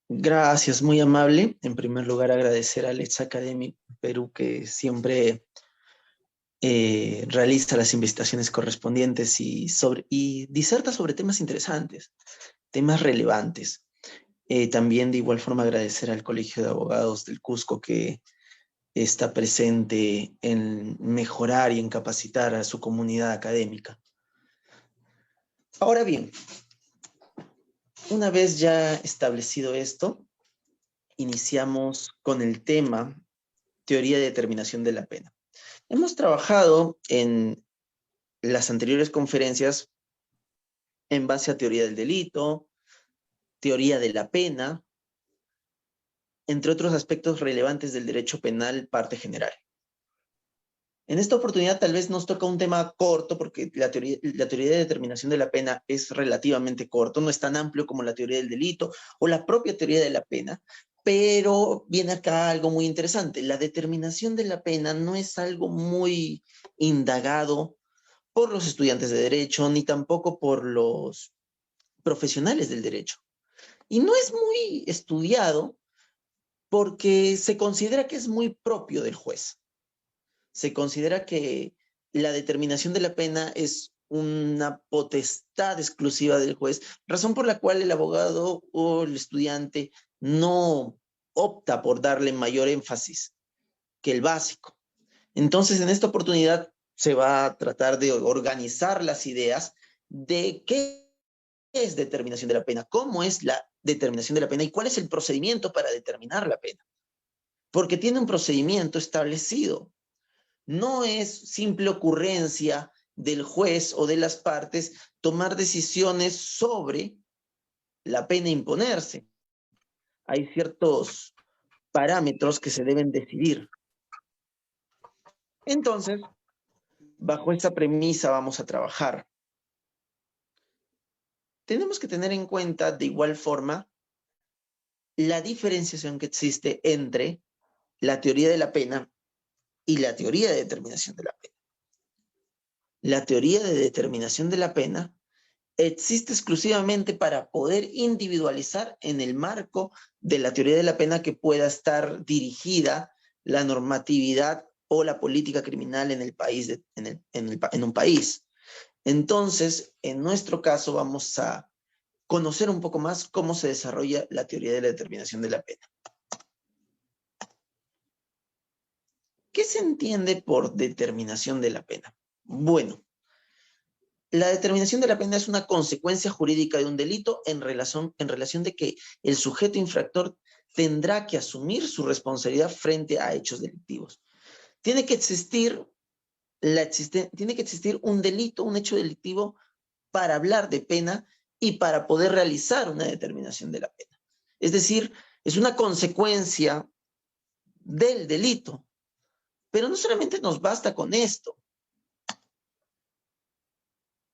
Gracias, muy amable. En primer lugar, agradecer al Ex Academy Perú que siempre realiza las investigaciones correspondientes y diserta sobre temas interesantes, temas relevantes. También de igual forma agradecer al Colegio de Abogados del Cusco que está presente en mejorar y en capacitar a su comunidad académica. Ahora bien, una vez ya establecido esto, iniciamos con el tema teoría de determinación de la pena. Hemos trabajado en las anteriores conferencias en base a teoría del delito, teoría de la pena, entre otros aspectos relevantes del derecho penal, parte general. En esta oportunidad tal vez nos toca un tema corto porque la teoría de determinación de la pena es relativamente corto, no es tan amplio como la teoría del delito o la propia teoría de la pena, pero viene acá algo muy interesante. La determinación de la pena no es algo muy indagado por los estudiantes de derecho, ni tampoco por los profesionales del derecho. Y no es muy estudiado porque se considera que es muy propio del juez. Se considera que la determinación de la pena es una potestad exclusiva del juez, razón por la cual el abogado o el estudiante no opta por darle mayor énfasis que el básico. Entonces, en esta oportunidad se va a tratar de organizar las ideas de qué es determinación de la pena, cómo es la determinación de la pena y cuál es el procedimiento para determinar la pena. Porque tiene un procedimiento establecido. No es simple ocurrencia del juez o de las partes tomar decisiones sobre la pena a imponerse. Hay ciertos parámetros que se deben decidir. Entonces, bajo esta premisa vamos a trabajar. Tenemos que tener en cuenta de igual forma la diferenciación que existe entre la teoría de la pena y la teoría de determinación de la pena. La teoría de determinación de la pena existe exclusivamente para poder individualizar en el marco de la teoría de la pena que pueda estar dirigida la normatividad o la política criminal en el país, en un país. Entonces, en nuestro caso vamos a conocer un poco más cómo se desarrolla la teoría de la determinación de la pena. ¿Qué se entiende por determinación de la pena? Bueno, la determinación de la pena es una consecuencia jurídica de un delito en relación de que el sujeto infractor tendrá que asumir su responsabilidad frente a hechos delictivos. Tiene que existir un delito, un hecho delictivo para hablar de pena y para poder realizar una determinación de la pena. Es decir, es una consecuencia del delito. Pero no solamente nos basta con esto.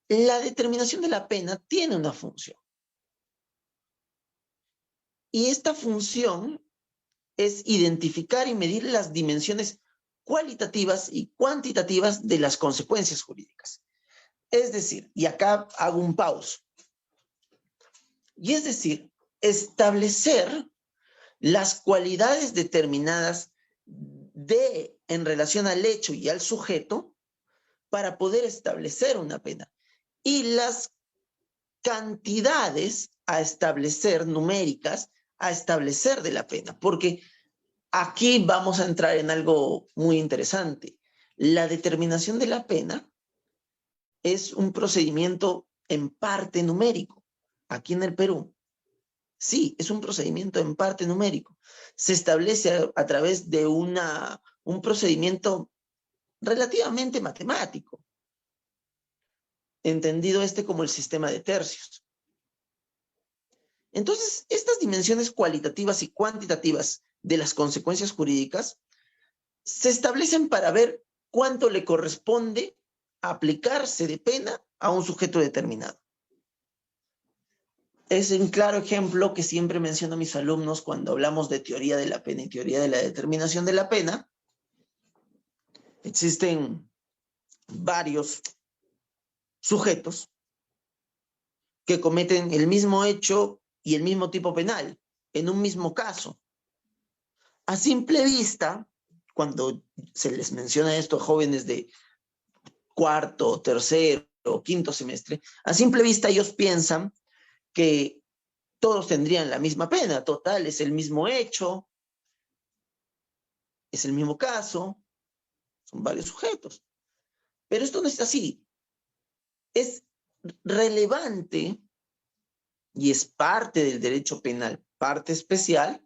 La determinación de la pena tiene una función. Y esta función es identificar y medir las dimensiones cualitativas y cuantitativas de las consecuencias jurídicas. Es decir, y acá hago un pause, y es decir, establecer las cualidades determinadas en relación al hecho y al sujeto para poder establecer una pena. Y las cantidades a establecer, numéricas, a establecer de la pena, porque aquí vamos a entrar en algo muy interesante. La determinación de la pena es un procedimiento en parte numérico, aquí en el Perú. Sí, es un procedimiento en parte numérico. Se establece a través de un procedimiento relativamente matemático, entendido como el sistema de tercios. Entonces, estas dimensiones cualitativas y cuantitativas de las consecuencias jurídicas se establecen para ver cuánto le corresponde aplicarse de pena a un sujeto determinado. Es un claro ejemplo que siempre menciono a mis alumnos cuando hablamos de teoría de la pena y teoría de la determinación de la pena. Existen varios sujetos que cometen el mismo hecho y el mismo tipo penal. en un mismo caso. A simple vista, cuando se les menciona esto a jóvenes de cuarto, tercero o quinto semestre, a simple vista ellos piensan que todos tendrían la misma pena. Total, es el mismo hecho, es el mismo caso, son varios sujetos. Pero esto no es así. Es relevante y es parte del derecho penal, parte especial,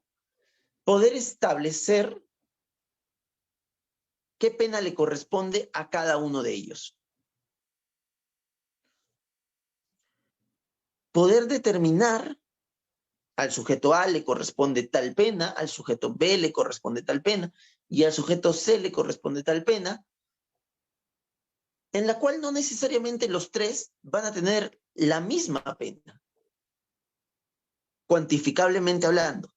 poder establecer qué pena le corresponde a cada uno de ellos. Poder determinar al sujeto A le corresponde tal pena, al sujeto B le corresponde tal pena y al sujeto C le corresponde tal pena, en la cual no necesariamente los tres van a tener la misma pena, cuantificablemente hablando.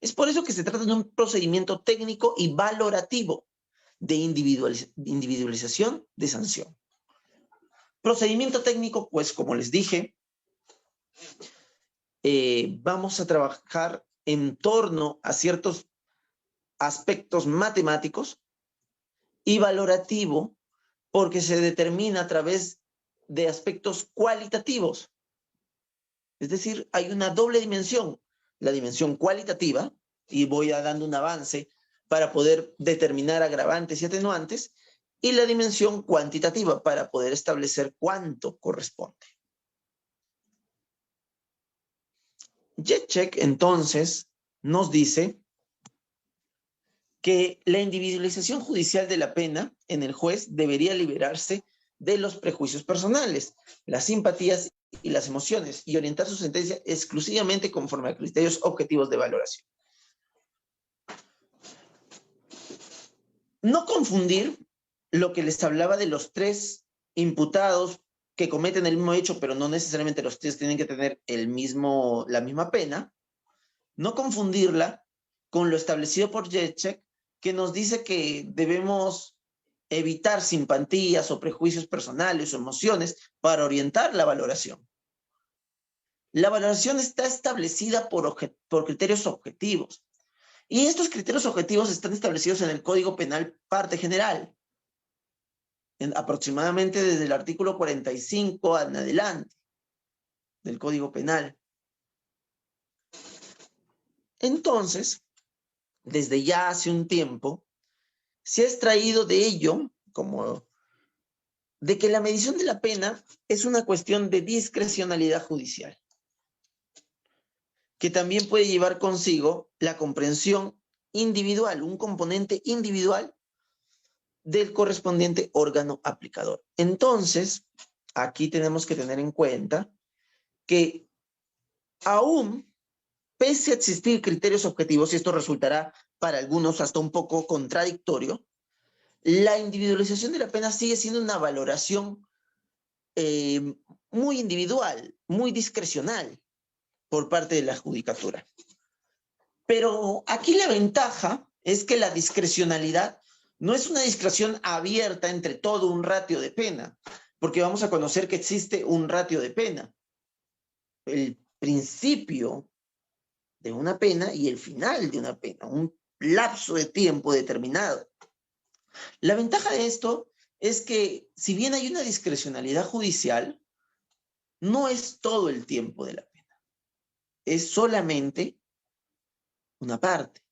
Es por eso que se trata de un procedimiento técnico y valorativo de individualización de sanción. Procedimiento técnico, pues como les dije, vamos a trabajar en torno a ciertos aspectos matemáticos y valorativo porque se determina a través de aspectos cualitativos. Es decir, hay una doble dimensión, la dimensión cualitativa, y voy a dando un avance para poder determinar agravantes y atenuantes, y la dimensión cuantitativa para poder establecer cuánto corresponde. Ježek, entonces, nos dice que la individualización judicial de la pena en el juez debería liberarse de los prejuicios personales, las simpatías y las emociones, y orientar su sentencia exclusivamente conforme a criterios objetivos de valoración. No confundir lo que les hablaba de los tres imputados que cometen el mismo hecho, pero no necesariamente los tres tienen que tener la misma pena, no confundirla con lo establecido por Ježek, que nos dice que debemos evitar simpatías o prejuicios personales o emociones para orientar la valoración. La valoración está establecida por criterios objetivos. Y estos criterios objetivos están establecidos en el Código Penal parte general, aproximadamente desde el artículo 45 en adelante del Código Penal. Entonces, desde ya hace un tiempo, se ha extraído de ello como de que la medición de la pena es una cuestión de discrecionalidad judicial, que también puede llevar consigo la comprensión individual, un componente individual del correspondiente órgano aplicador. Entonces, aquí tenemos que tener en cuenta que aún, pese a existir criterios objetivos, y esto resultará para algunos hasta un poco contradictorio, la individualización de la pena sigue siendo una valoración muy individual, muy discrecional por parte de la judicatura. Pero aquí la ventaja es que la discrecionalidad no es una discreción abierta entre todo un ratio de pena, porque vamos a conocer que existe un ratio de pena. El principio de una pena y el final de una pena, un lapso de tiempo determinado. La ventaja de esto es que si bien hay una discrecionalidad judicial, no es todo el tiempo de la pena, es solamente una parte.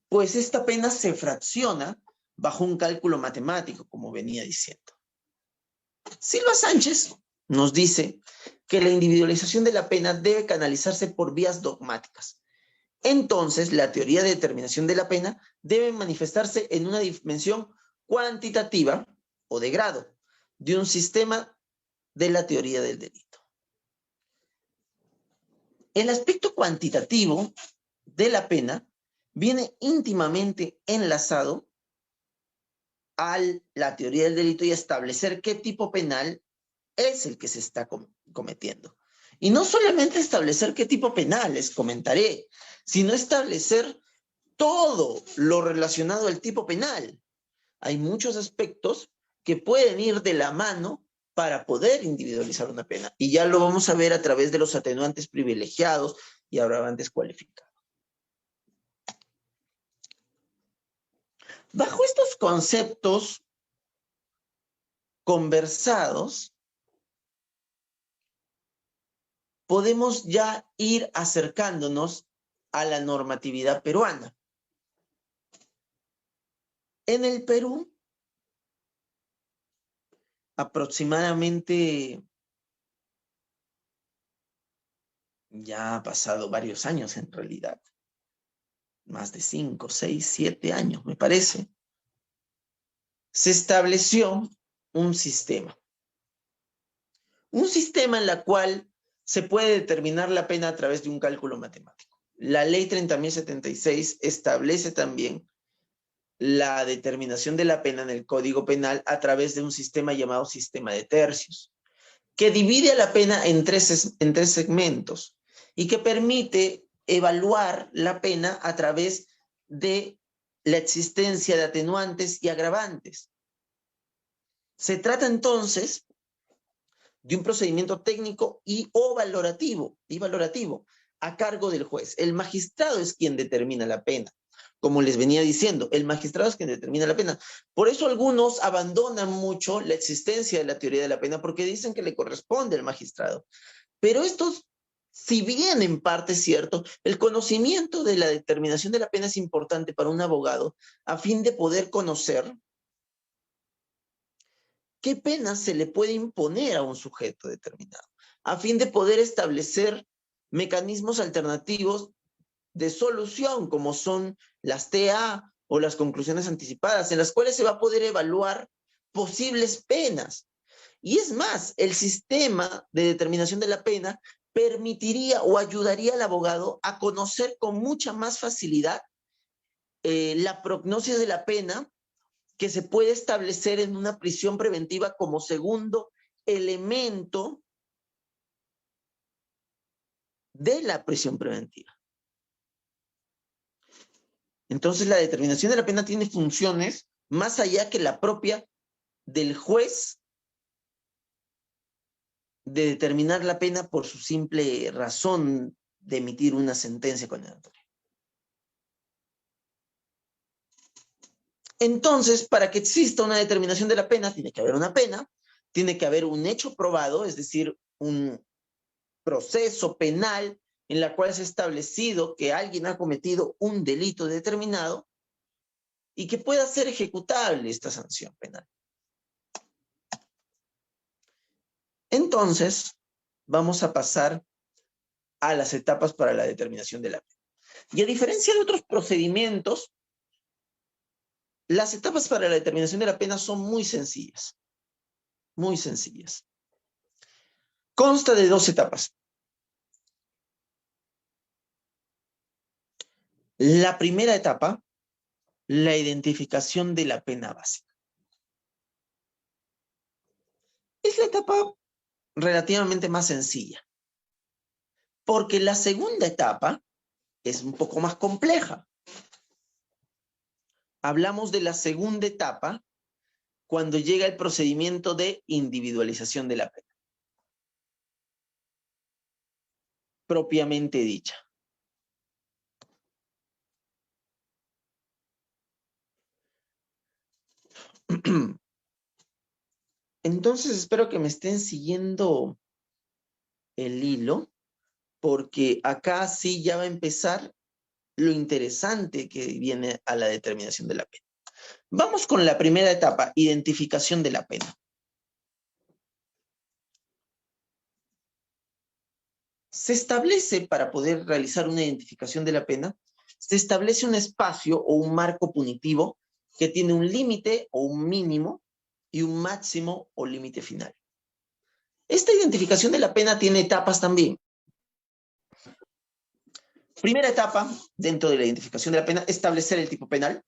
Pues esta pena se fracciona bajo un cálculo matemático, como venía diciendo. Silva Sánchez nos dice que la individualización de la pena debe canalizarse por vías dogmáticas. Entonces, la teoría de determinación de la pena debe manifestarse en una dimensión cuantitativa o de grado de un sistema de la teoría del delito. El aspecto cuantitativo de la pena viene íntimamente enlazado a la teoría del delito y a establecer qué tipo penal es el que se está cometiendo. Y no solamente establecer qué tipo penal, les comentaré, sino establecer todo lo relacionado al tipo penal. Hay muchos aspectos que pueden ir de la mano para poder individualizar una pena. Y ya lo vamos a ver a través de los atenuantes privilegiados y agravantes cualificados. Bajo estos conceptos conversados, podemos ya ir acercándonos a la normatividad peruana. En el Perú, aproximadamente, ya ha pasado varios años en realidad, más de 5, 6, 7 años, me parece, se estableció un sistema en el cual se puede determinar la pena a través de un cálculo matemático. La ley 30.076 establece también la determinación de la pena en el Código Penal a través de un sistema llamado sistema de tercios, que divide a la pena en tres segmentos y que permite evaluar la pena a través de la existencia de atenuantes y agravantes. Se trata entonces de un procedimiento técnico y valorativo a cargo del juez. El magistrado es quien determina la pena. Como les venía diciendo, el magistrado es quien determina la pena. Por eso algunos abandonan mucho la existencia de la teoría de la pena porque dicen que le corresponde al magistrado. Pero esto, si bien en parte es cierto, el conocimiento de la determinación de la pena es importante para un abogado a fin de poder conocer qué pena se le puede imponer a un sujeto determinado, a fin de poder establecer mecanismos alternativos de solución, como son las TA o las conclusiones anticipadas, en las cuales se va a poder evaluar posibles penas. Y es más, el sistema de determinación de la pena permitiría o ayudaría al abogado a conocer con mucha más facilidad la prognosis de la pena que se puede establecer en una prisión preventiva como segundo elemento de la prisión preventiva. Entonces, la determinación de la pena tiene funciones más allá que la propia del juez de determinar la pena por su simple razón de emitir una sentencia condenatoria. Entonces, para que exista una determinación de la pena, tiene que haber una pena, tiene que haber un hecho probado, es decir, un proceso penal en la cual se ha establecido que alguien ha cometido un delito determinado y que pueda ser ejecutable esta sanción penal. Entonces, vamos a pasar a las etapas para la determinación de la pena. Y a diferencia de otros procedimientos, las etapas para la determinación de la pena son muy sencillas. Muy sencillas. Consta de 2 etapas. La primera etapa, la identificación de la pena básica. Es la etapa relativamente más sencilla, porque la segunda etapa es un poco más compleja. Hablamos de la segunda etapa cuando llega el procedimiento de individualización de la pena, propiamente dicha. Entonces espero que me estén siguiendo el hilo, porque acá sí ya va a empezar lo interesante que viene a la determinación de la pena. Vamos con la primera etapa, identificación de la pena. Se establece, para poder realizar una identificación de la pena, se establece un espacio o un marco punitivo que tiene un límite o un mínimo y un máximo o límite final. Esta identificación de la pena tiene etapas también. Primera etapa, dentro de la identificación de la pena, establecer el tipo penal.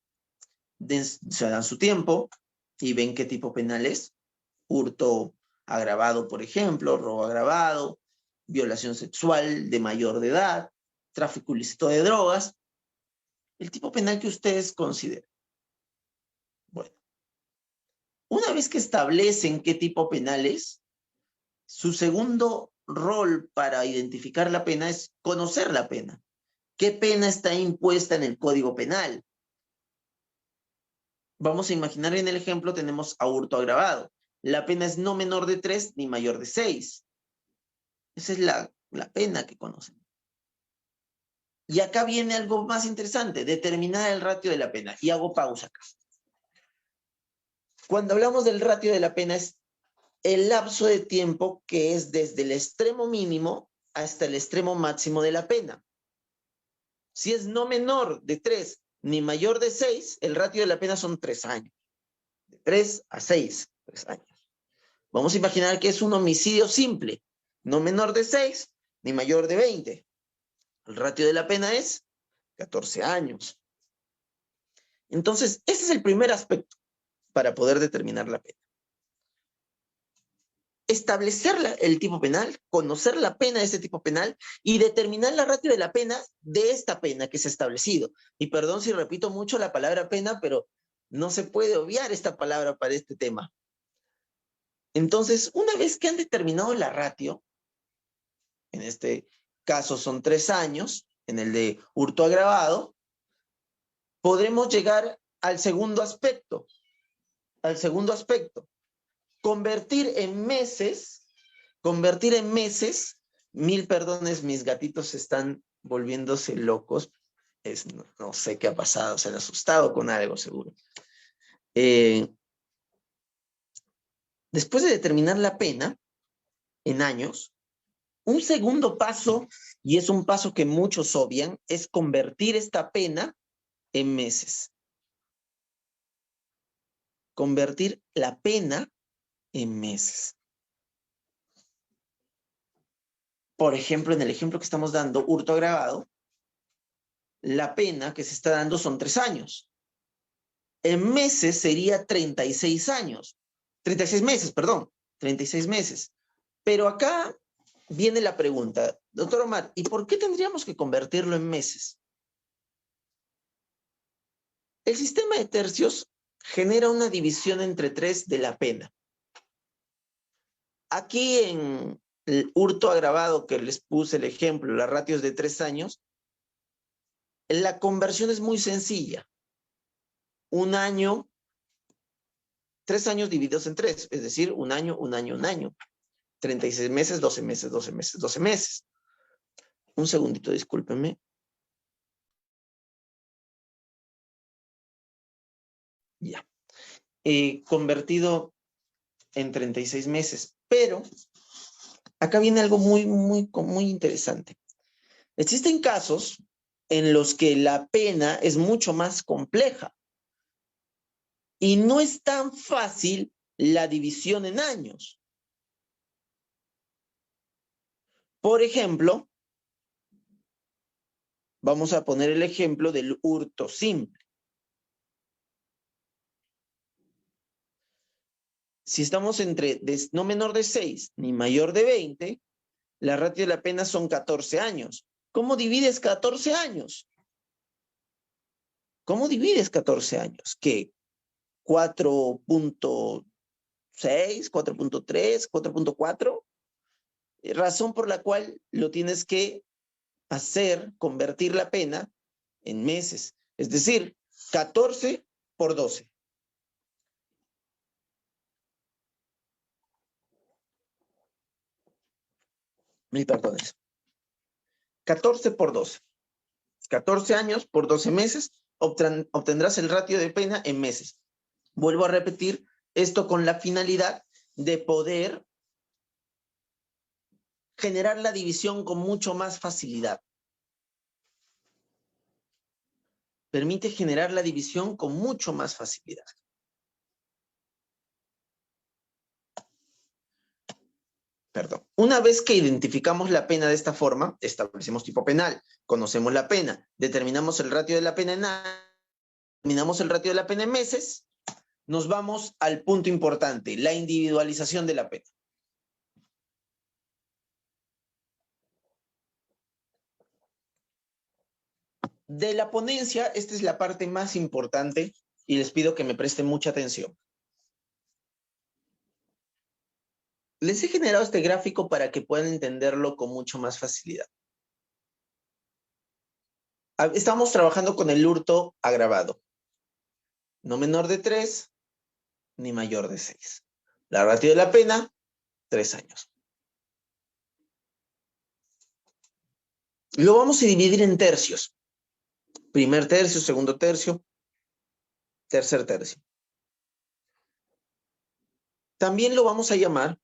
Se dan su tiempo y ven qué tipo penal es. Hurto agravado, por ejemplo, robo agravado, violación sexual de mayor de edad, tráfico ilícito de drogas, el tipo penal que ustedes consideren. Bueno, Una vez que establecen qué tipo penal es, su segundo rol para identificar la pena es conocer la pena. ¿Qué pena está impuesta en el Código Penal? Vamos a imaginar en el ejemplo, tenemos a hurto agravado. La pena es no menor de 3 ni mayor de 6. Esa es la pena que conocen. Y acá viene algo más interesante, determinar el ratio de la pena. Y hago pausa acá. Cuando hablamos del ratio de la pena es el lapso de tiempo que es desde el extremo mínimo hasta el extremo máximo de la pena. Si es no menor de 3 ni mayor de 6, el ratio de la pena son 3 años. De 3 a 6, 3 años. Vamos a imaginar que es un homicidio simple, no menor de 6 ni mayor de 20. El ratio de la pena es 14 años. Entonces, ese es el primer aspecto para poder determinar la pena. Establecer el tipo penal, conocer la pena de ese tipo penal y determinar la ratio de la pena de esta pena que se ha establecido. Y perdón si repito mucho la palabra pena, pero no se puede obviar esta palabra para este tema. Entonces, una vez que han determinado la ratio, en este caso son 3 años, en el de hurto agravado, podremos llegar al segundo aspecto. Convertir en meses, mil perdones, mis gatitos están volviéndose locos, no sé qué ha pasado, se han asustado con algo seguro. Después de determinar la pena en años, un segundo paso, y es un paso que muchos obvian, es convertir esta pena en meses. Convertir la pena en meses. Por ejemplo, en el ejemplo que estamos dando, hurto agravado, la pena que se está dando son 3 años. En meses sería 36 años. 36 meses, perdón. 36 meses. Pero acá viene la pregunta, doctor Omar, ¿y por qué tendríamos que convertirlo en meses? El sistema de tercios genera una división entre 3 de la pena. Aquí en el hurto agravado que les puse el ejemplo, la ratio es de 3 años, la conversión es muy sencilla. Un año, 3 años divididos en 3, es decir, un año, un año, un año. 36 meses, 12 meses, 12 meses, 12 meses. Un segundito, discúlpenme. Ya. Convertido en 36 meses. Pero acá viene algo muy interesante. Existen casos en los que la pena es mucho más compleja y no es tan fácil la división en años. Por ejemplo, vamos a poner el ejemplo del hurto simple. Si estamos entre no menor de 6 ni mayor de 20, la ratio de la pena son 14 años. ¿Cómo divides 14 años? ¿Cómo divides 14 años? ¿Qué? 4.6, 4.3, 4.4. Razón por la cual lo tienes que hacer, convertir la pena en meses. Es decir, 14 por 12. Mil perdones. 14 por 12. 14 años por 12 meses, obtendrás el ratio de pena en meses. Vuelvo a repetir esto con la finalidad de poder generar la división con mucho más facilidad. Permite generar la división con mucho más facilidad. Perdón. Una vez que identificamos la pena de esta forma, establecemos tipo penal, conocemos la pena, determinamos el ratio de la pena en meses, nos vamos al punto importante, la individualización de la pena. De la ponencia, esta es la parte más importante y les pido que me presten mucha atención. Les he generado este gráfico para que puedan entenderlo con mucho más facilidad. Estamos trabajando con el hurto agravado. No menor de 3, ni mayor de 6. La ratio de la pena, 3 años. Lo vamos a dividir en tercios. Primer tercio, segundo tercio, tercer tercio. También lo vamos a llamar,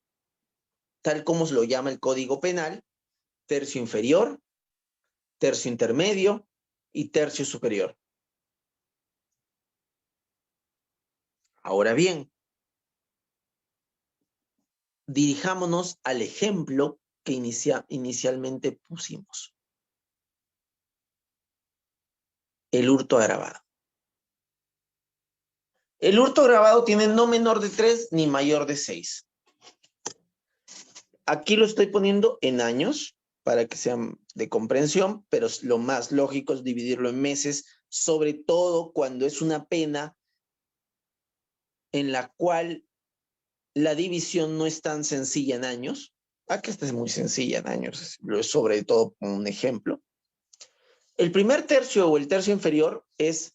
tal como lo llama el Código Penal, tercio inferior, tercio intermedio y tercio superior. Ahora bien, dirijámonos al ejemplo que inicialmente pusimos. El hurto agravado. El hurto agravado tiene no menor de 3 ni mayor de 6. Aquí lo estoy poniendo en años para que sean de comprensión, pero lo más lógico es dividirlo en meses, sobre todo cuando es una pena en la cual la división no es tan sencilla en años. Aquí esta es muy sencilla en años, sobre todo un ejemplo. El primer tercio o el tercio inferior es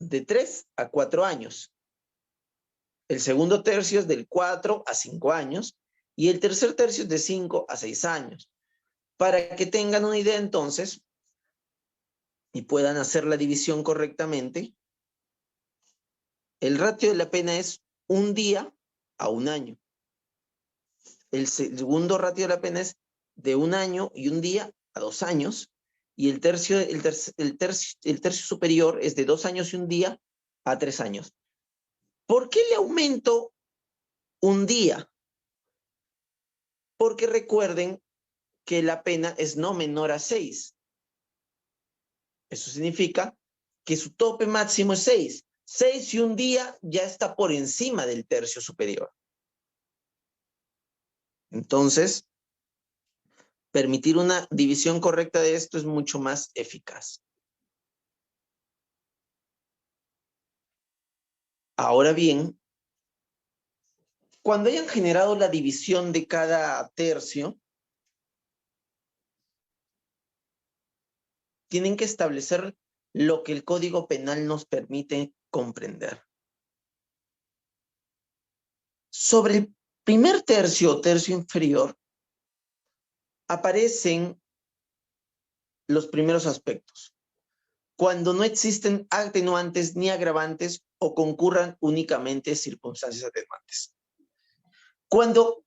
de 3 a 4 años. El segundo tercio es del 4 a 5 años y el tercer tercio es de 5 a 6 años. Para que tengan una idea entonces y puedan hacer la división correctamente, el ratio de la pena es 1 día a 1 año. El segundo ratio de la pena es de 1 año y 1 día a 2 años. Y el tercio superior es de 2 años y 1 día a 3 años. ¿Por qué le aumento 1 día? Porque recuerden que la pena es no menor a 6. Eso significa que su tope máximo es 6. 6 y 1 día ya está por encima del tercio superior. Entonces, permitir una división correcta de esto es mucho más eficaz. Ahora bien, cuando hayan generado la división de cada tercio, tienen que establecer lo que el Código Penal nos permite comprender. Sobre el primer tercio o tercio inferior, aparecen los primeros aspectos. Cuando no existen atenuantes ni agravantes o concurran únicamente circunstancias atenuantes. Cuando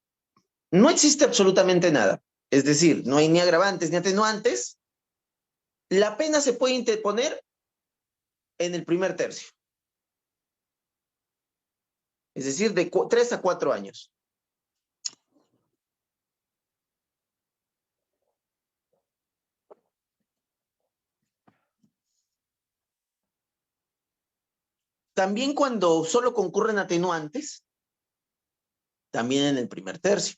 no existe absolutamente nada, es decir, no hay ni agravantes ni atenuantes, la pena se puede interponer en el primer tercio. Es decir, de 3 a 4 años. También cuando solo concurren atenuantes, también en el primer tercio.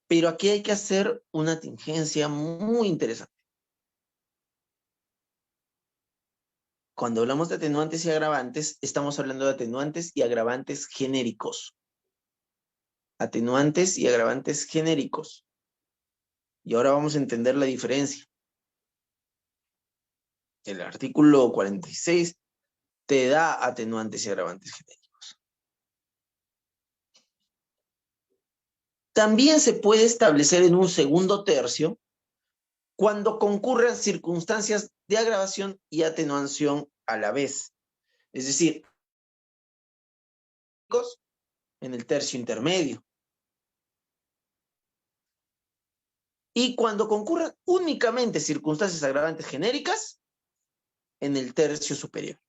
Pero aquí hay que hacer una tingencia muy interesante. Cuando hablamos de atenuantes y agravantes, estamos hablando de atenuantes y agravantes genéricos. Atenuantes y agravantes genéricos. Y ahora vamos a entender la diferencia. El artículo 46 te da atenuantes y agravantes genéricos. También se puede establecer en un segundo tercio cuando concurran circunstancias de agravación y atenuación a la vez. Es decir, en el tercio intermedio. Y cuando concurran únicamente circunstancias agravantes genéricas, en el tercio superior.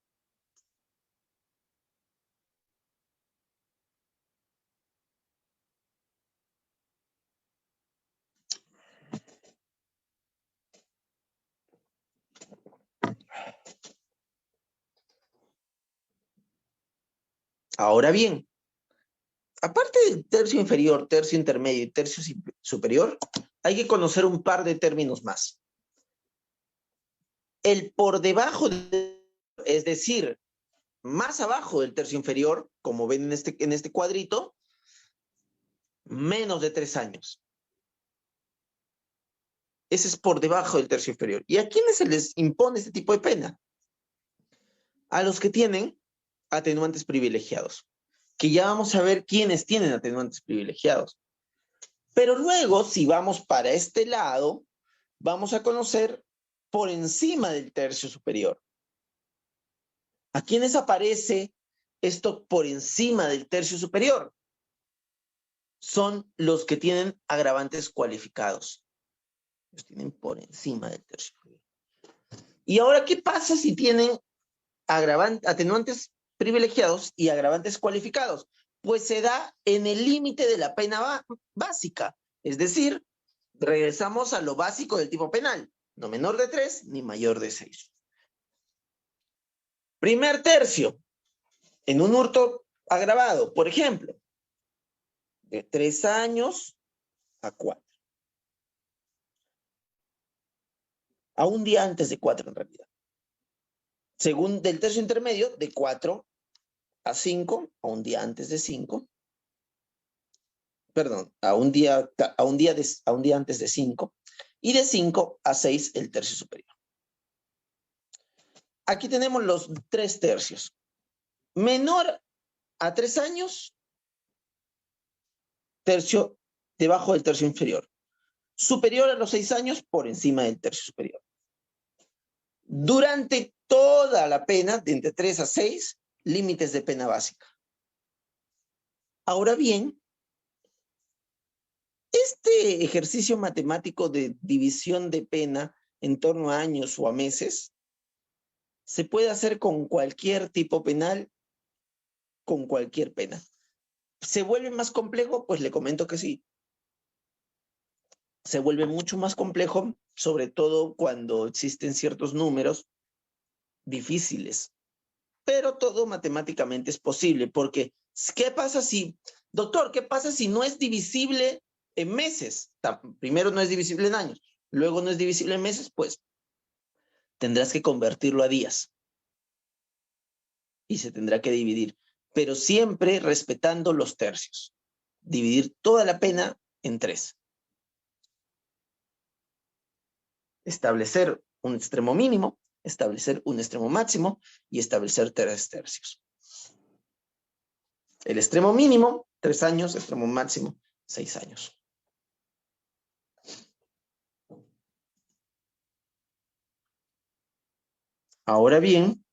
Ahora bien, aparte del tercio inferior, tercio intermedio y tercio superior, hay que conocer un par de términos más. El por debajo, es decir, más abajo del tercio inferior, como ven en este cuadrito, menos de 3 años. Ese es por debajo del tercio inferior. ¿Y a quiénes se les impone este tipo de pena? A los que tienen atenuantes privilegiados, que ya vamos a ver quiénes tienen atenuantes privilegiados. Pero luego, si vamos para este lado, vamos a conocer por encima del tercio superior. ¿A quiénes aparece esto por encima del tercio superior? Son los que tienen agravantes cualificados. Los tienen por encima del tercio superior. Y ahora, ¿qué pasa si tienen atenuantes privilegiados y agravantes cualificados? Pues se da en el límite de la pena básica. Es decir, regresamos a lo básico del tipo penal. No menor de 3 ni mayor de 6. Primer tercio. En un hurto agravado, por ejemplo, de 3 años a 4. A un día antes de 4 en realidad. Según del tercio intermedio, de 4 a 5, a un día antes de 5. Perdón, a un día antes de 5. Y de 5 a 6 el tercio superior. Aquí tenemos los 3 tercios. Menor a 3 años, tercio debajo del tercio inferior. Superior a los 6 años, por encima del tercio superior. Durante toda la pena, de entre 3 a 6, límites de pena básica. Ahora bien, este ejercicio matemático de división de pena en torno a años o a meses se puede hacer con cualquier tipo penal, con cualquier pena. ¿Se vuelve más complejo? Pues le comento que sí. Se vuelve mucho más complejo, sobre todo cuando existen ciertos números difíciles. Pero todo matemáticamente es posible, porque ¿qué pasa si, doctor, qué pasa si no es divisible en meses? Primero no es divisible en años, luego no es divisible en meses, pues tendrás que convertirlo a días y se tendrá que dividir, pero siempre respetando los tercios. Dividir toda la pena en 3. Establecer un extremo mínimo, establecer un extremo máximo y establecer 3 tercios. El extremo mínimo, 3 años, extremo máximo, 6 años. Ahora bien,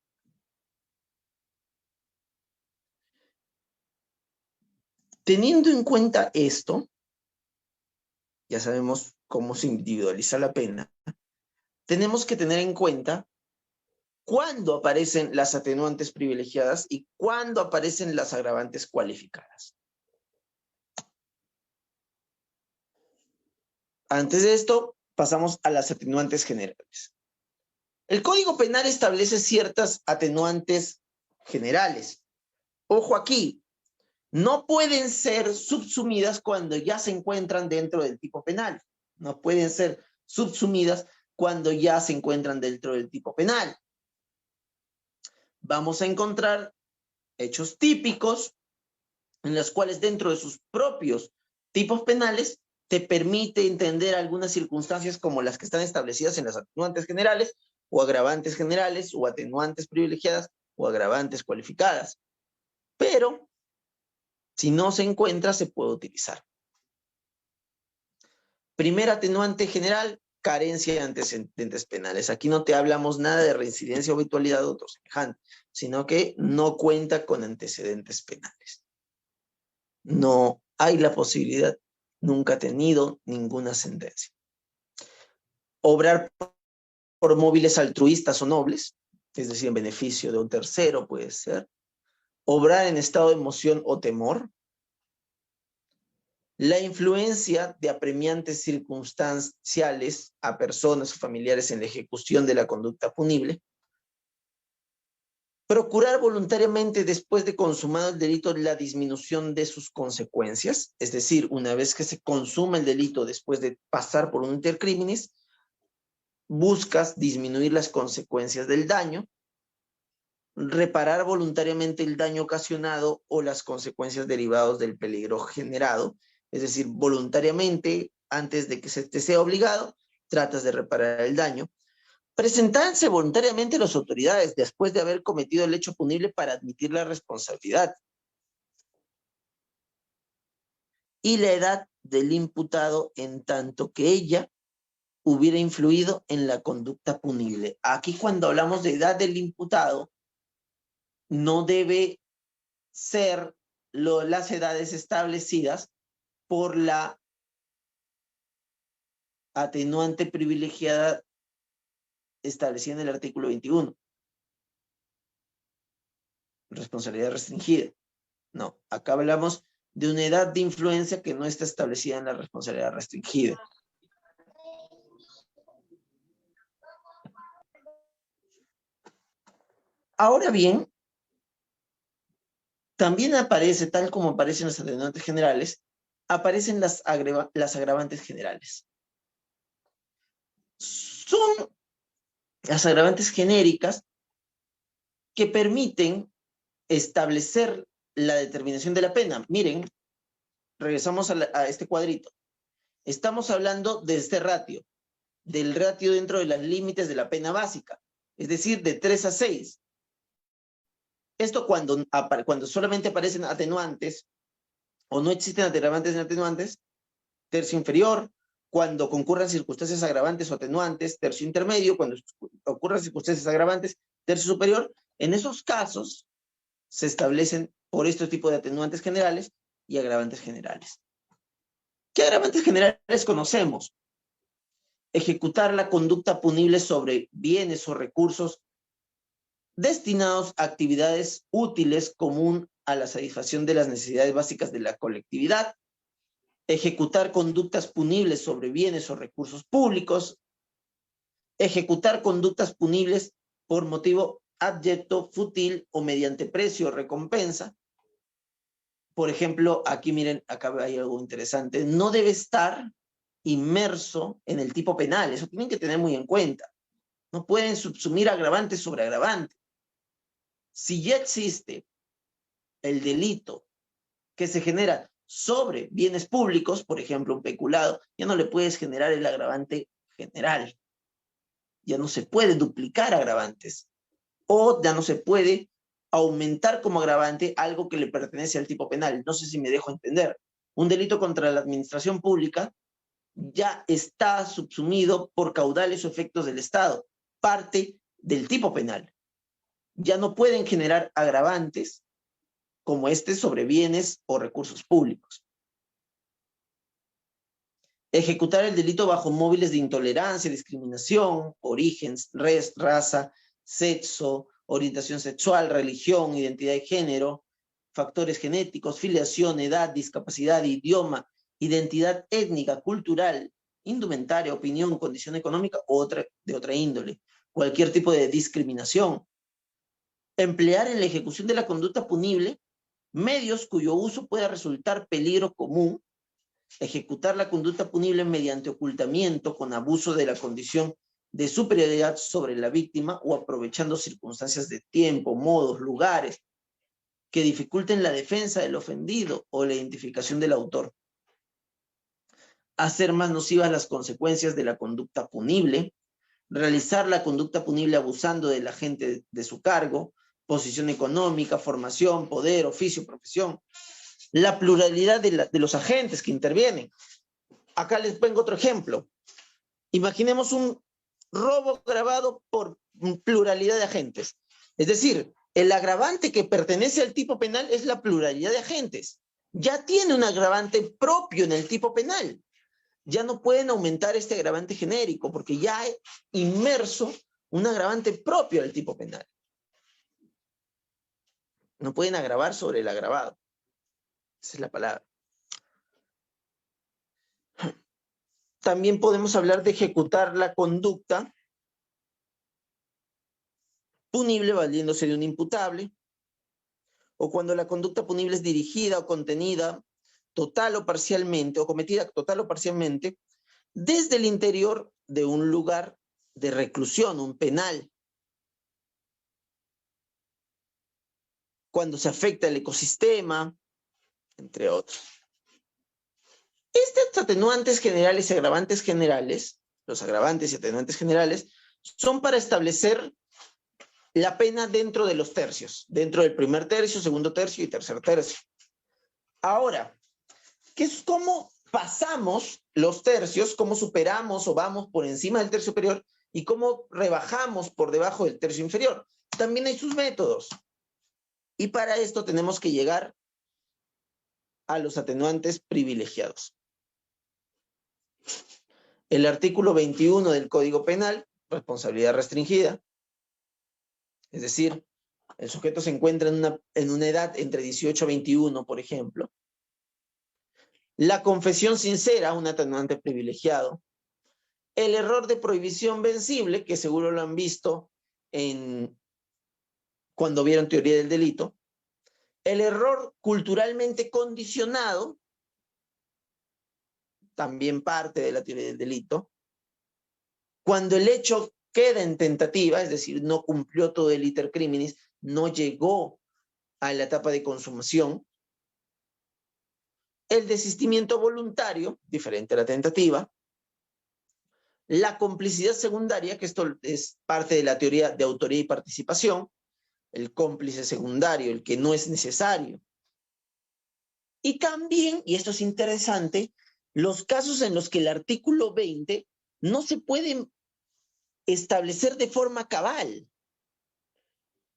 teniendo en cuenta esto, ya sabemos cómo se individualiza la pena, tenemos que tener en cuenta cuándo aparecen las atenuantes privilegiadas y cuándo aparecen las agravantes cualificadas. Antes de esto, pasamos a las atenuantes generales. El Código Penal establece ciertas atenuantes generales. Ojo aquí, no pueden ser subsumidas cuando ya se encuentran dentro del tipo penal. No pueden ser subsumidas cuando ya se encuentran dentro del tipo penal. Vamos a encontrar hechos típicos en los cuales dentro de sus propios tipos penales te permite entender algunas circunstancias como las que están establecidas en las atenuantes generales o agravantes generales o atenuantes privilegiadas o agravantes cualificadas. Pero si no se encuentra, se puede utilizar. Primera atenuante general, carencia de antecedentes penales. Aquí no te hablamos nada de reincidencia o habitualidad o otro semejante, sino que no cuenta con antecedentes penales. No hay la posibilidad, nunca ha tenido ninguna sentencia. Obrar por móviles altruistas o nobles, es decir, en beneficio de un tercero puede ser. Obrar en estado de emoción o temor. La influencia de apremiantes circunstanciales a personas o familiares en la ejecución de la conducta punible. Procurar voluntariamente después de consumado el delito la disminución de sus consecuencias, es decir, una vez que se consuma el delito después de pasar por un intercriminis, buscas disminuir las consecuencias del daño, reparar voluntariamente el daño ocasionado o las consecuencias derivadas del peligro generado, Es decir, voluntariamente, antes de que se te sea obligado, tratas de reparar el daño. Presentarse voluntariamente a las autoridades después de haber cometido el hecho punible para admitir la responsabilidad. Y la edad del imputado en tanto que ella hubiera influido en la conducta punible. Aquí cuando hablamos de edad del imputado, no debe ser las edades establecidas por la atenuante privilegiada establecida en el artículo 21. Responsabilidad restringida. No, acá hablamos de una edad de influencia que no está establecida en la responsabilidad restringida. Ahora bien, también aparece, tal como aparecen los atenuantes generales, aparecen las agravantes generales. Son las agravantes genéricas que permiten establecer la determinación de la pena. Miren, regresamos a este cuadrito. Estamos hablando de este ratio, del ratio dentro de los límites de la pena básica, es decir, de 3 a 6. Esto cuando solamente aparecen atenuantes o no existen agravantes ni atenuantes, tercio inferior, cuando concurran circunstancias agravantes o atenuantes, tercio intermedio, cuando ocurran circunstancias agravantes, tercio superior. En esos casos se establecen por este tipo de atenuantes generales y agravantes generales. ¿Qué agravantes generales conocemos? Ejecutar la conducta punible sobre bienes o recursos destinados a actividades útiles común a la satisfacción de las necesidades básicas de la colectividad, ejecutar conductas punibles sobre bienes o recursos públicos, ejecutar conductas punibles por motivo abyecto, fútil o mediante precio o recompensa. Por ejemplo, aquí miren, acá hay algo interesante, no debe estar inmerso en el tipo penal, eso tienen que tener muy en cuenta. No pueden subsumir agravantes sobre agravantes. Si ya existe el delito que se genera sobre bienes públicos, por ejemplo, un peculado, ya no le puedes generar el agravante general. Ya no se puede duplicar agravantes. O ya no se puede aumentar como agravante algo que le pertenece al tipo penal. No sé si me dejo entender. Un delito contra la administración pública ya está subsumido por caudales o efectos del Estado, parte del tipo penal. Ya no pueden generar agravantes como este sobre bienes o recursos públicos. Ejecutar el delito bajo móviles de intolerancia, discriminación, origen, raza, sexo, orientación sexual, religión, identidad de género, factores genéticos, filiación, edad, discapacidad, idioma, identidad étnica, cultural, indumentaria, opinión, condición económica o de otra índole. Cualquier tipo de discriminación. Emplear en la ejecución de la conducta punible medios cuyo uso pueda resultar peligro común, ejecutar la conducta punible mediante ocultamiento con abuso de la condición de superioridad sobre la víctima o aprovechando circunstancias de tiempo, modos, lugares que dificulten la defensa del ofendido o la identificación del autor. Hacer más nocivas las consecuencias de la conducta punible, realizar la conducta punible abusando del agente de su cargo, posición económica, formación, poder, oficio, profesión, la pluralidad de los agentes que intervienen. Acá les pongo otro ejemplo. Imaginemos un robo grabado por pluralidad de agentes. Es decir, el agravante que pertenece al tipo penal es la pluralidad de agentes. Ya tiene un agravante propio en el tipo penal. Ya no pueden aumentar este agravante genérico porque ya hay inmerso un agravante propio del tipo penal. No pueden agravar sobre el agravado. Esa es la palabra. También podemos hablar de ejecutar la conducta punible valiéndose de un imputable, o cuando la conducta punible es dirigida o contenida total o parcialmente, o cometida total o parcialmente, desde el interior de un lugar de reclusión, un penal. Cuando se afecta el ecosistema, entre otros. Estos atenuantes generales y agravantes generales, los agravantes y atenuantes generales, son para establecer la pena dentro de los tercios, dentro del primer tercio, segundo tercio y tercer tercio. Ahora, ¿qué es cómo pasamos los tercios, cómo superamos o vamos por encima del tercio superior y cómo rebajamos por debajo del tercio inferior? También hay sus métodos. Y para esto tenemos que llegar a los atenuantes privilegiados. El artículo 21 del Código Penal, responsabilidad restringida, es decir, el sujeto se encuentra en una edad entre 18 a 21, por ejemplo. La confesión sincera, un atenuante privilegiado. El error de prohibición vencible, que seguro lo han visto cuando vieron teoría del delito. El error culturalmente condicionado, también parte de la teoría del delito. Cuando el hecho queda en tentativa, es decir, no cumplió todo el iter criminis, no llegó a la etapa de consumación. El desistimiento voluntario, diferente a la tentativa. La complicidad secundaria, que esto es parte de la teoría de autoría y participación. El cómplice secundario, el que no es necesario. Y también, y esto es interesante, los casos en los que el artículo 20 no se puede establecer de forma cabal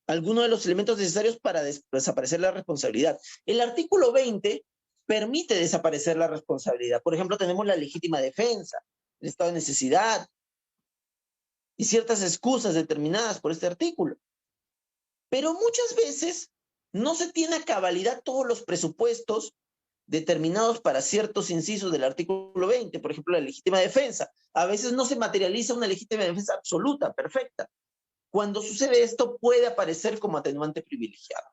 alguno de los elementos necesarios para desaparecer la responsabilidad. El artículo 20 permite desaparecer la responsabilidad. Por ejemplo, tenemos la legítima defensa, el estado de necesidad y ciertas excusas determinadas por este artículo. Pero muchas veces no se tiene a cabalidad todos los presupuestos determinados para ciertos incisos del artículo 20, por ejemplo, la legítima defensa. A veces no se materializa una legítima defensa absoluta, perfecta. Cuando sucede esto, puede aparecer como atenuante privilegiado.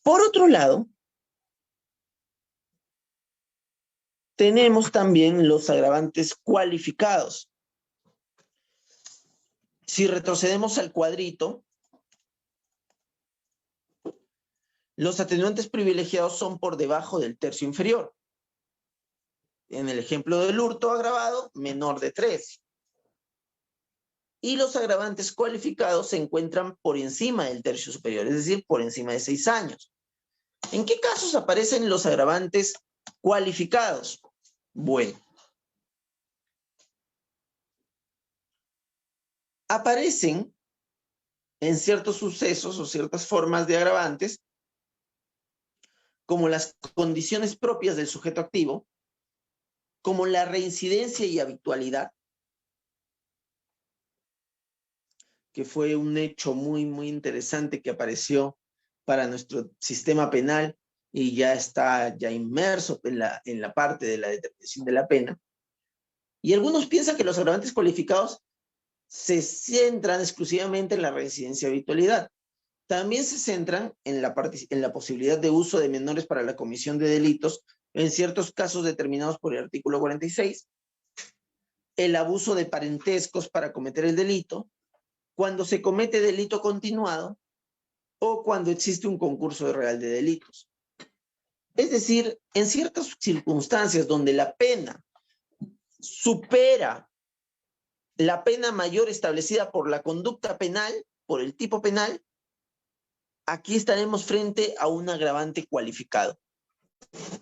Por otro lado, tenemos también los agravantes cualificados. Si retrocedemos al cuadrito, los atenuantes privilegiados son por debajo del tercio inferior. En el ejemplo del hurto agravado, menor de 3. Y los agravantes cualificados se encuentran por encima del tercio superior, es decir, por encima de 6 años. ¿En qué casos aparecen los agravantes cualificados? Bueno, aparecen en ciertos sucesos o ciertas formas de agravantes, como las condiciones propias del sujeto activo, como la reincidencia y habitualidad, que fue un hecho muy, muy interesante que apareció para nuestro sistema penal y ya está inmerso en la parte de la determinación de la pena. Y algunos piensan que los agravantes cualificados se centran exclusivamente en la reincidencia y habitualidad. También se centran en la posibilidad de uso de menores para la comisión de delitos en ciertos casos determinados por el artículo 46, el abuso de parentescos para cometer el delito, cuando se comete delito continuado o cuando existe un concurso real de delitos. Es decir, en ciertas circunstancias donde la pena supera la pena mayor establecida por la conducta penal, por el tipo penal, aquí estaremos frente a un agravante cualificado.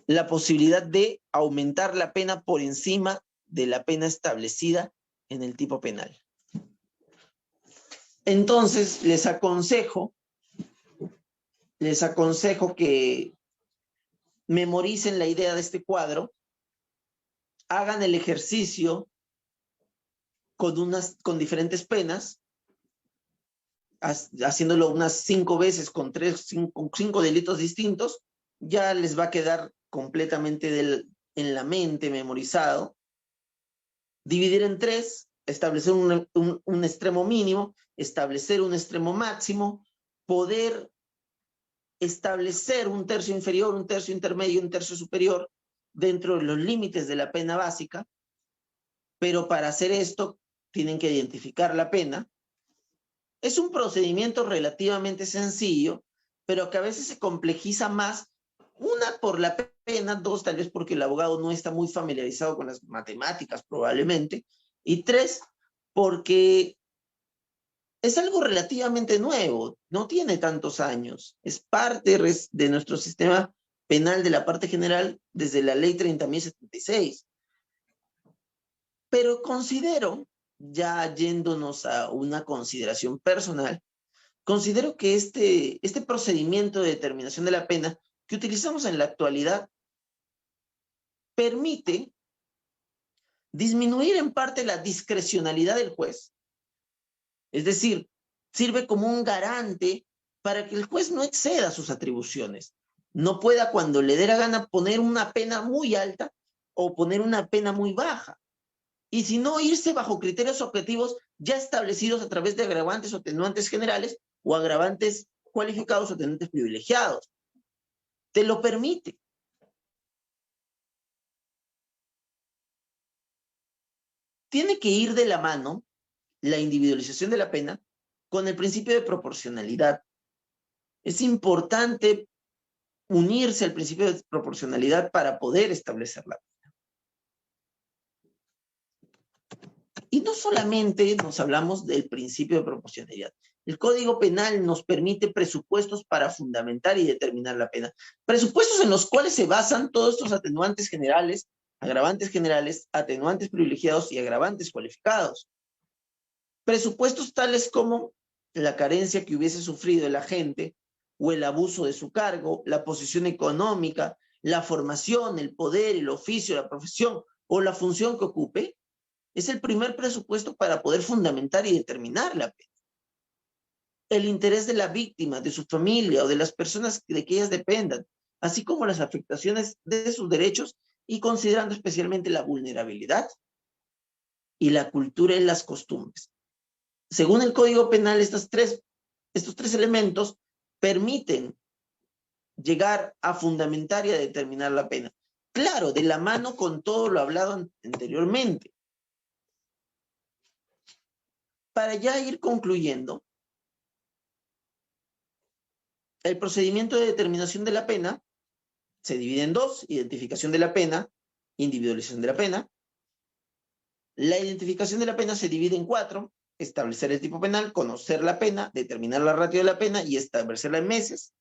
La posibilidad de aumentar la pena por encima de la pena establecida en el tipo penal. Entonces, les aconsejo que memoricen la idea de este cuadro, hagan el ejercicio con diferentes penas, haciéndolo unas 5 veces con 5 delitos distintos, ya les va a quedar completamente en la mente memorizado. Dividir en 3, establecer un extremo mínimo, establecer un extremo máximo, poder establecer un tercio inferior, un tercio intermedio, un tercio superior dentro de los límites de la pena básica, pero para hacer esto tienen que identificar la pena. Es un procedimiento relativamente sencillo, pero que a veces se complejiza más Una, por la pena; dos, tal vez porque el abogado no está muy familiarizado con las matemáticas, probablemente; y tres, porque es algo relativamente nuevo, no tiene tantos años, es parte de nuestro sistema penal de la parte general desde la ley 30.076. Pero considero, ya yéndonos a una consideración personal, considero que este procedimiento de determinación de la pena que utilizamos en la actualidad permite disminuir en parte la discrecionalidad del juez. Es decir, sirve como un garante para que el juez no exceda sus atribuciones. No pueda, cuando le dé la gana, poner una pena muy alta o poner una pena muy baja. Y si no, irse bajo criterios objetivos ya establecidos a través de agravantes o atenuantes generales o agravantes cualificados o atenuantes privilegiados. Te lo permite. Tiene que ir de la mano la individualización de la pena con el principio de proporcionalidad. Es importante unirse al principio de proporcionalidad para poder establecerla. Y no solamente nos hablamos del principio de proporcionalidad. El Código Penal nos permite presupuestos para fundamentar y determinar la pena. Presupuestos en los cuales se basan todos estos atenuantes generales, agravantes generales, atenuantes privilegiados y agravantes cualificados. Presupuestos tales como la carencia que hubiese sufrido el agente o el abuso de su cargo, la posición económica, la formación, el poder, el oficio, la profesión o la función que ocupe. Es el primer presupuesto para poder fundamentar y determinar la pena. El interés de la víctima, de su familia o de las personas de que ellas dependan, así como las afectaciones de sus derechos, y considerando especialmente la vulnerabilidad y la cultura y las costumbres. Según el Código Penal, estos tres elementos permiten llegar a fundamentar y a determinar la pena. Claro, de la mano con todo lo hablado anteriormente. Para ya ir concluyendo, el procedimiento de determinación de la pena se divide en dos: identificación de la pena, individualización de la pena. La identificación de la pena se divide en cuatro: establecer el tipo penal, conocer la pena, determinar la ratio de la pena y establecerla en meses.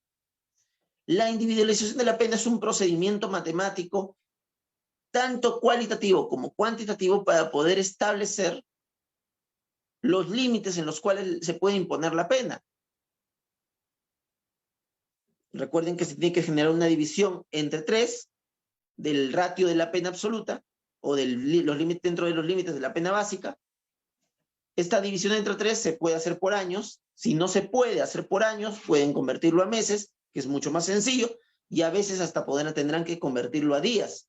La individualización de la pena es un procedimiento matemático tanto cualitativo como cuantitativo para poder establecer los límites en los cuales se puede imponer la pena. Recuerden que se tiene que generar una división entre 3 del ratio de la pena absoluta o dentro de los límites de la pena básica. Esta división entre 3 se puede hacer por años. Si no se puede hacer por años, pueden convertirlo a meses, que es mucho más sencillo, y a veces hasta tendrán que convertirlo a días.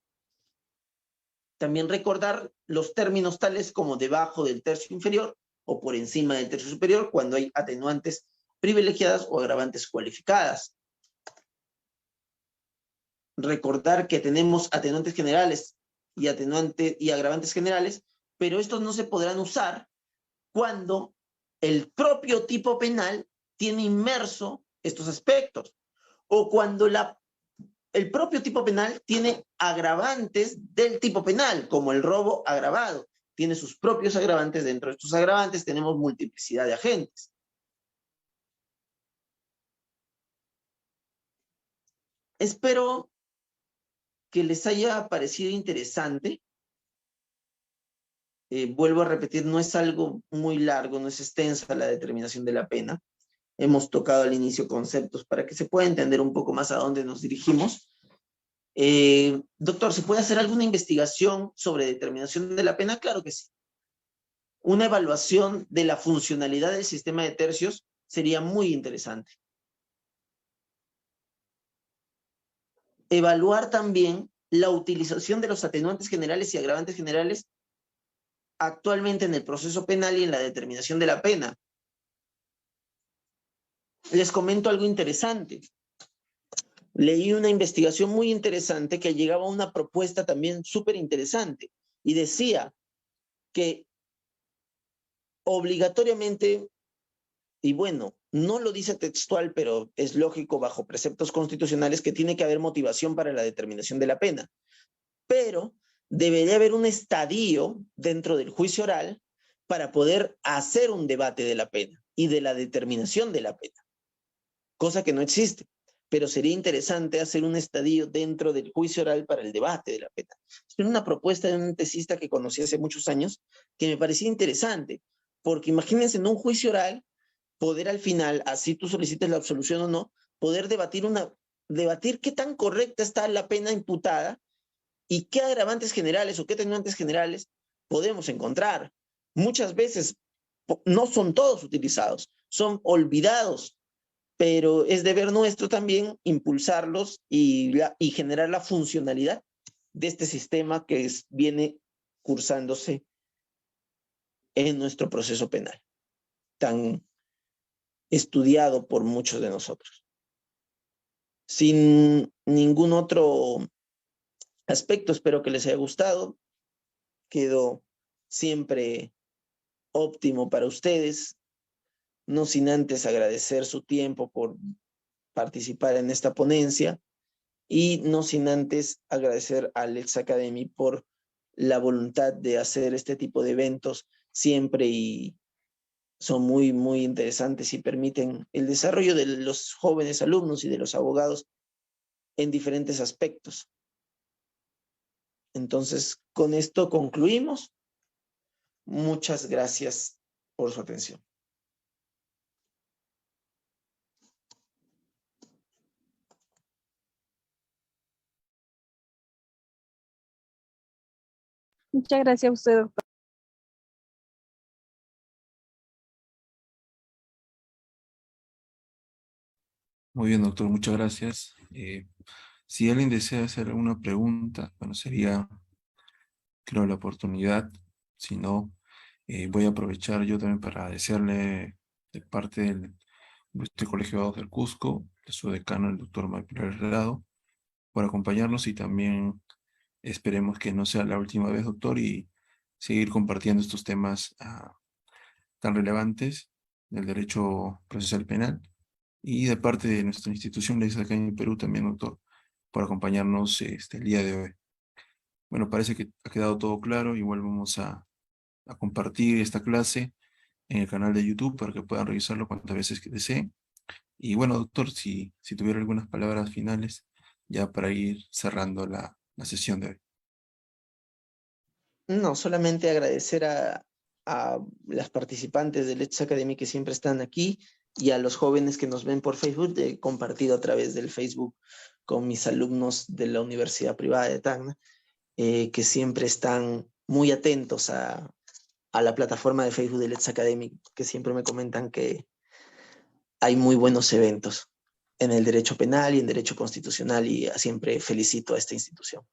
También recordar los términos tales como debajo del tercio inferior o por encima del tercio superior cuando hay atenuantes privilegiadas o agravantes cualificadas. Recordar que tenemos atenuantes generales y agravantes generales, pero estos no se podrán usar cuando el propio tipo penal tiene inmerso estos aspectos, o cuando el propio tipo penal tiene agravantes del tipo penal, como el robo agravado. Tiene sus propios agravantes. Dentro de estos agravantes tenemos multiplicidad de agentes. Espero que les haya parecido interesante. Vuelvo a repetir, no es algo muy largo, no es extensa la determinación de la pena. Hemos tocado al inicio conceptos para que se pueda entender un poco más a dónde nos dirigimos. Doctor, ¿se puede hacer alguna investigación sobre determinación de la pena? Claro que sí. Una evaluación de la funcionalidad del sistema de tercios sería muy interesante. Evaluar también la utilización de los atenuantes generales y agravantes generales actualmente en el proceso penal y en la determinación de la pena. Les comento algo interesante. Leí una investigación muy interesante que llegaba a una propuesta también súper interesante y decía que obligatoriamente, y bueno, no lo dice textual, pero es lógico bajo preceptos constitucionales que tiene que haber motivación para la determinación de la pena. Pero debería haber un estadio dentro del juicio oral para poder hacer un debate de la pena y de la determinación de la pena, cosa que no existe. Pero sería interesante hacer un estadio dentro del juicio oral para el debate de la pena. Es una propuesta de un tesista que conocí hace muchos años que me parecía interesante, porque imagínense en un juicio oral poder al final, así tú solicites la absolución o no, poder debatir qué tan correcta está la pena imputada y qué agravantes generales o qué atenuantes generales podemos encontrar. Muchas veces no son todos utilizados, son olvidados, pero es deber nuestro también impulsarlos y generar la funcionalidad de este sistema que viene cursándose en nuestro proceso penal, tan estudiado por muchos de nosotros. Sin ningún otro aspecto, espero que les haya gustado. Quedó siempre óptimo para ustedes, no sin antes agradecer su tiempo por participar en esta ponencia y no sin antes agradecer a Lex Academy por la voluntad de hacer este tipo de eventos siempre y son muy, muy interesantes y permiten el desarrollo de los jóvenes alumnos y de los abogados en diferentes aspectos. Entonces, con esto concluimos. Muchas gracias por su atención. Muchas gracias a usted, doctor. Muy bien, doctor, muchas gracias. Si alguien desea hacer alguna pregunta, bueno, sería, creo, la oportunidad. Si no, voy a aprovechar yo también para agradecerle de parte del Colegio de Abogados del Cusco, de su decano, el doctor Manuel Herrado, por acompañarnos y también esperemos que no sea la última vez, doctor, y seguir compartiendo estos temas tan relevantes del derecho procesal penal. Y de parte de nuestra institución, Lex acá en Perú también, doctor, por acompañarnos el día de hoy. Bueno, parece que ha quedado todo claro. Igual vamos a compartir esta clase en el canal de YouTube para que puedan revisarlo cuantas veces que deseen. Y bueno, doctor, si tuviera algunas palabras finales ya para ir cerrando la sesión de hoy. No, solamente agradecer a las participantes del Let's Academy que siempre están aquí y a los jóvenes que nos ven por Facebook. He compartido a través del Facebook con mis alumnos de la Universidad Privada de Tacna, que siempre están muy atentos a la plataforma de Facebook de Let's Academy, que siempre me comentan que hay muy buenos eventos en el derecho penal y en derecho constitucional y siempre felicito a esta institución.